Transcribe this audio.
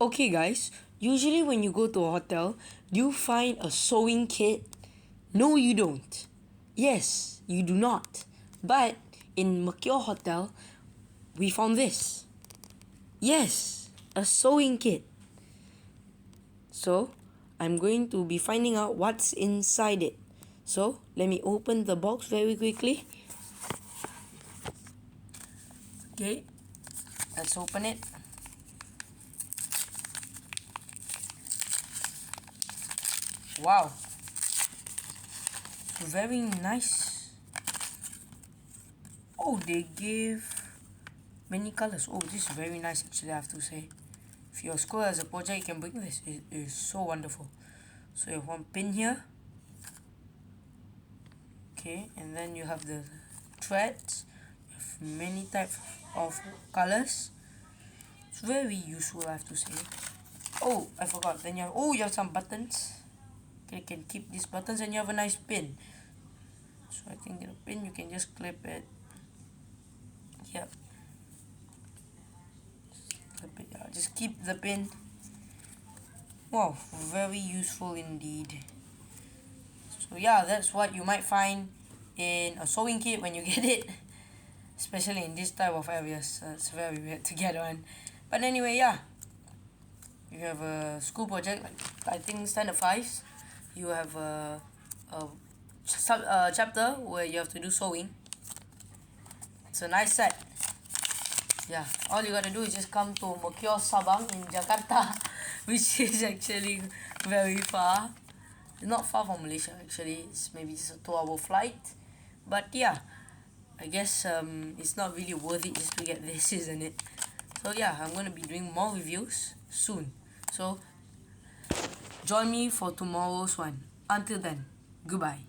Okay guys, usually when you go to a hotel, do you find a sewing kit? No, you don't. Yes, you do not. But in Mercure Hotel, we found this. Yes, a sewing kit. So, I'm going to be finding out what's inside it. So, let me open the box very quickly. Okay, let's open it. Wow, very nice. Oh, they gave many colors. Oh, this is very nice actually, I have to say. If your school has a project, you can bring this. It is so wonderful. So you have one pin here. Okay, and then you have the threads. You have many types of colors. It's very useful, I have to say. Oh, I forgot. Then you have some buttons. Okay, you can keep these buttons, and you have a nice pin. So I think the pin you can just clip it. Yep. Clip it. Yeah, just keep the pin. Wow, very useful indeed. So yeah, that's what you might find in a sewing kit when you get it. Especially in this type of areas. It's very weird to get one. But anyway, yeah. You have a school project, like I think standard 5s. You have a chapter where you have to do sewing. It's a nice set. Yeah, all you gotta do is just come to Mercure Sabang in Jakarta, which is actually very far. It's not far from Malaysia actually. It's maybe just a 2-hour flight. But yeah, I guess it's not really worth it just to get this, isn't it? So yeah, I'm gonna be doing more reviews soon. So join me for tomorrow's one. Until then, goodbye.